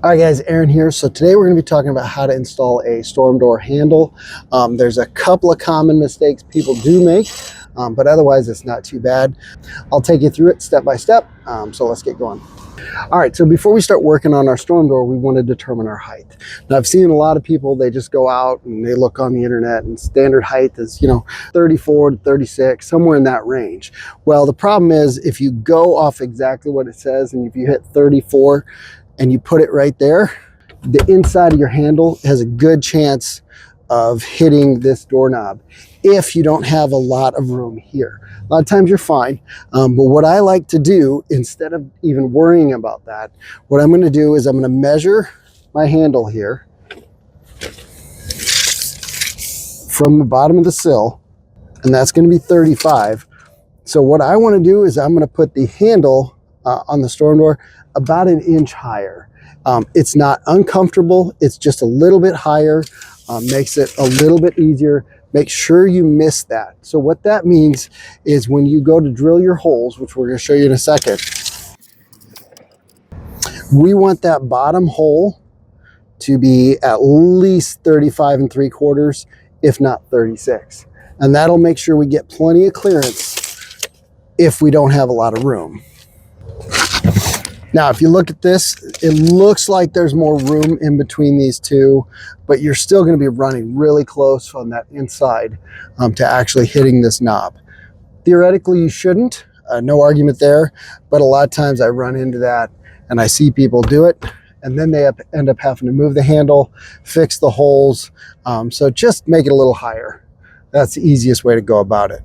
All right guys, Aaron here. So today we're going to be talking about how to install a storm door handle. There's a couple of common mistakes people do make, but otherwise it's not too bad. I'll take you through it step by step. So let's get going. All right, so before we start working on our storm door, we want to determine our height. Now I've seen a lot of people, they just go out and they look on the internet and standard height is, 34 to 36, somewhere in that range. Well, the problem is if you go off exactly what it says and if you hit 34, and you put it right there, the inside of your handle has a good chance of hitting this doorknob if you don't have a lot of room here. A lot of times you're fine, but what I like to do, instead of even worrying about that, what I'm gonna do is I'm gonna measure my handle here from the bottom of the sill, and that's gonna be 35. So what I wanna do is I'm gonna put the handle on the storm door about an inch higher. It's not uncomfortable, it's just a little bit higher, makes it a little bit easier. Make sure you miss that. So what that means is when you go to drill your holes, which we're gonna show you in a second, we want that bottom hole to be at least 35 3/4, if not 36. And that'll make sure we get plenty of clearance if we don't have a lot of room. Now, if you look at this, it looks like there's more room in between these two, but you're still going to be running really close on that inside to actually hitting this knob. Theoretically, you shouldn't, no argument there, but a lot of times I run into that and I see people do it, and then they end up having to move the handle, fix the holes, so just make it a little higher. That's the easiest way to go about it.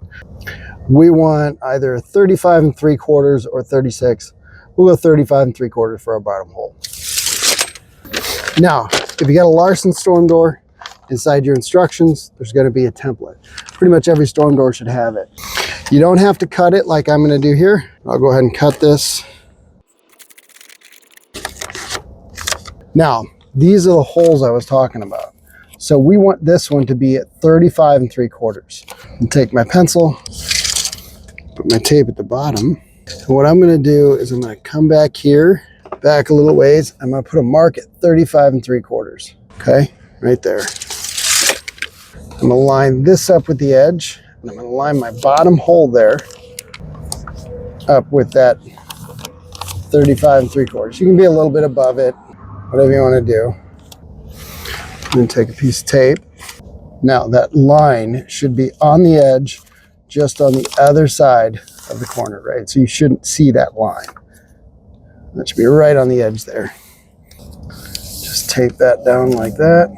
We want either 35 3/4 or 36. We'll go 35 3/4 for our bottom hole. Now, if you got a Larson storm door, inside your instructions, there's going to be a template. Pretty much every storm door should have it. You don't have to cut it like I'm going to do here. I'll go ahead and cut this. Now, these are the holes I was talking about. So we want this one to be at 35 3/4. I'll take my pencil, put my tape at the bottom. And what I'm going to do is I'm going to come back here, back a little ways. I'm going to put a mark at 35 3/4. Okay, right there. I'm going to line this up with the edge, and I'm going to line my bottom hole there up with that 35 3/4. You can be a little bit above it, whatever you want to do. I'm going to take a piece of tape. Now that line should be on the edge, just on the other side of the corner, right? So you shouldn't see that line. That should be right on the edge there. Just tape that down like that,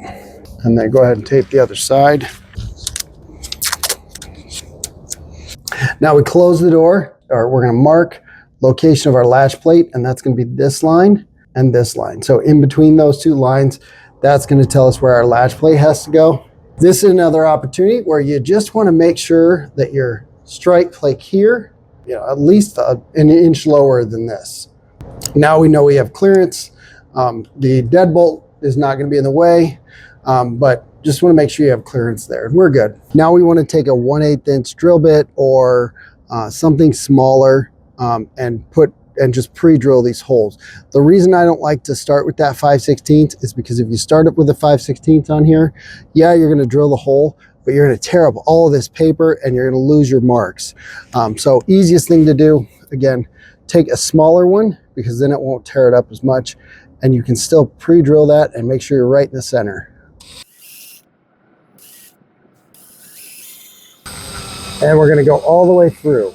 and then go ahead and tape the other side. Now we close the door, or we're going to mark location of our latch plate, and that's going to be this line and this line. So in between those two lines, that's going to tell us where our latch plate has to go. This is another opportunity where you just want to make sure that your strike plate here, at least an inch lower than this. Now we know we have clearance. The deadbolt is not going to be in the way, but just want to make sure you have clearance there. We're good. Now we want to take a 1/8 inch drill bit or something smaller and just pre-drill these holes. The reason I don't like to start with that 5/16 is because if you start it with a 5/16 on here, yeah, you're going to drill the hole, but you're going to tear up all of this paper and you're going to lose your marks. So easiest thing to do, again, take a smaller one because then it won't tear it up as much, and you can still pre-drill that and make sure you're right in the center. And we're going to go all the way through.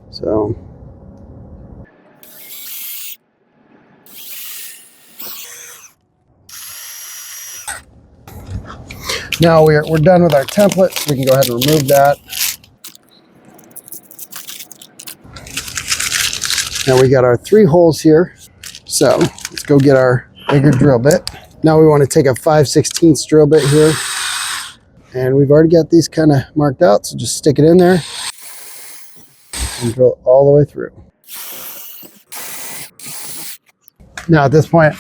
So now we're done with our template, so we can go ahead and remove that. Now we got our 3 holes here. So let's go get our bigger drill bit. Now we want to take a 5/16 drill bit here. And we've already got these kind of marked out, so just stick it in there and drill all the way through. Now at this point,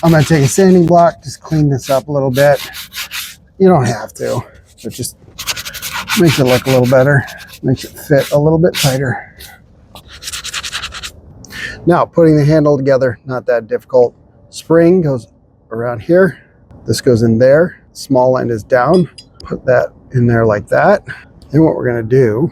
I'm going to take a sanding block, just clean this up a little bit. You don't have to, but just makes it look a little better, makes it fit a little bit tighter. Now, putting the handle together, not that difficult. spring goes around here. This goes in there. Small end is down. Put that in there like that. Then what we're going to do,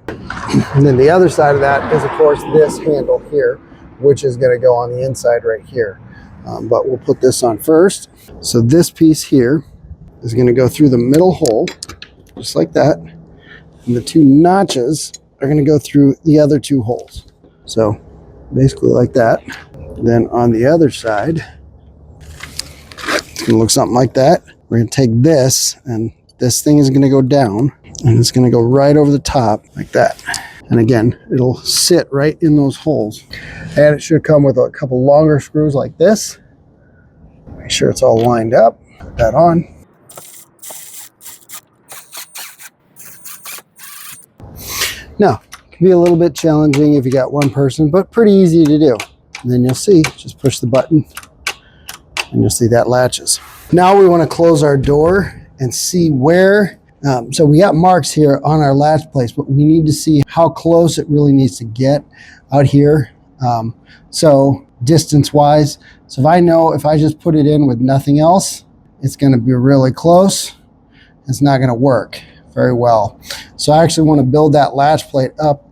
and then the other side of that is, of course, this handle here, which is going to go on the inside right here. But we'll put this on first. So this piece here is going to go through the middle hole, just like that. And the two notches are going to go through the other two holes. So basically like that. Then on the other side, it's going to look something like that. We're going to take this, and this thing is going to go down, and it's going to go right over the top like that. And again, it'll sit right in those holes. And it should come with a couple longer screws like this. Make sure it's all lined up. Put that on. Now, it can be a little bit challenging if you got one person, but pretty easy to do. And then you'll see, just push the button and you'll see that latches. Now we want to close our door and see where, so we got marks here on our latch place, but we need to see how close it really needs to get out here. So distance wise, so if I know if I just put it in with nothing else, it's going to be really close. It's not going to work very well. So I actually want to build that latch plate up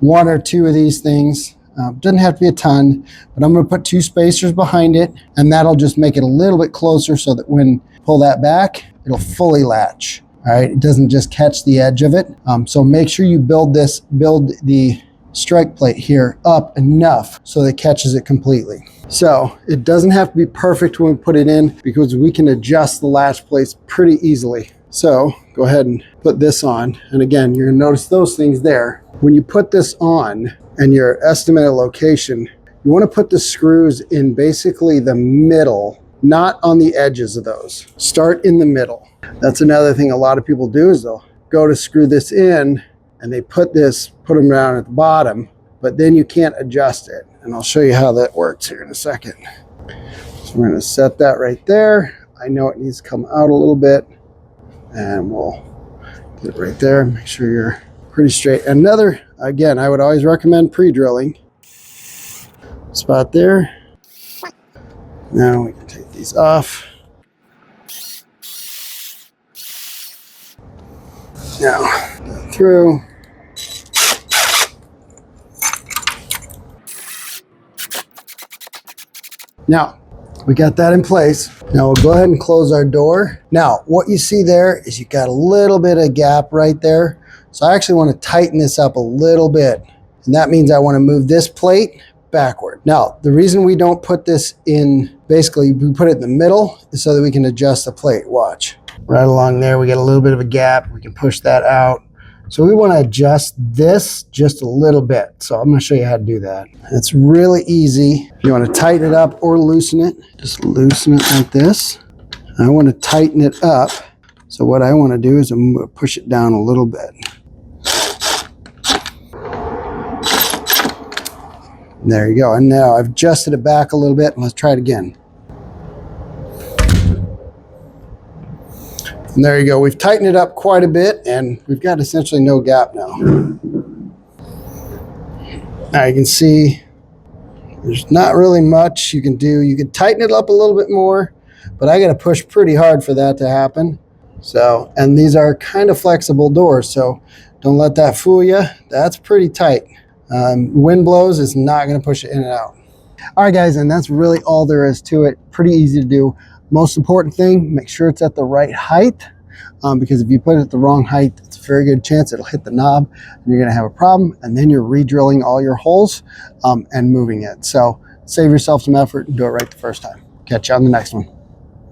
one or two of these things. Doesn't have to be a ton, but I'm going to put two spacers behind it, and that'll just make it a little bit closer so that when I pull that back, it'll fully latch. All right, it doesn't just catch the edge of it. So make sure you build the strike plate here up enough so that it catches it completely. So it doesn't have to be perfect when we put it in, because we can adjust the latch plates pretty easily. So go ahead and put this on. And again, you're going to notice those things there. When you put this on and your estimated location, you want to put the screws in basically the middle, not on the edges of those. Start in the middle. That's another thing a lot of people do, is they'll go to screw this in and they put them down at the bottom, but then you can't adjust it. And I'll show you how that works here in a second. So we're going to set that right there. I know it needs to come out a little bit, and we'll get it right there. Make sure you're pretty straight. Another, again, I would always recommend pre-drilling. Spot there. Now we can take these off. Now, through. Now, we got that in place. Now we'll go ahead and close our door. Now, what you see there is you got a little bit of gap right there. So I actually want to tighten this up a little bit. And that means I want to move this plate backward. Now, the reason we don't put this in, basically we put it in the middle, is so that we can adjust the plate. Watch. Right along there, we got a little bit of a gap. We can push that out. So we want to adjust this just a little bit. So I'm going to show you how to do that. It's really easy. If you want to tighten it up or loosen it, just loosen it like this. I want to tighten it up. So what I want to do is I'm going to push it down a little bit. And there you go. And now I've adjusted it back a little bit. Let's try it again. And there you go. We've tightened it up quite a bit, and we've got essentially no gap now. Now you can see there's not really much you can do. You can tighten it up a little bit more, but I got to push pretty hard for that to happen. So, and these are kind of flexible doors, so don't let that fool you. That's pretty tight. Wind blows, it's not going to push it in and out. All right, guys, and that's really all there is to it. Pretty easy to do. Most important thing, make sure it's at the right height, because if you put it at the wrong height, it's a very good chance it'll hit the knob and you're going to have a problem, and then you're re-drilling all your holes and moving it. So save yourself some effort and do it right the first time. Catch you on the next one.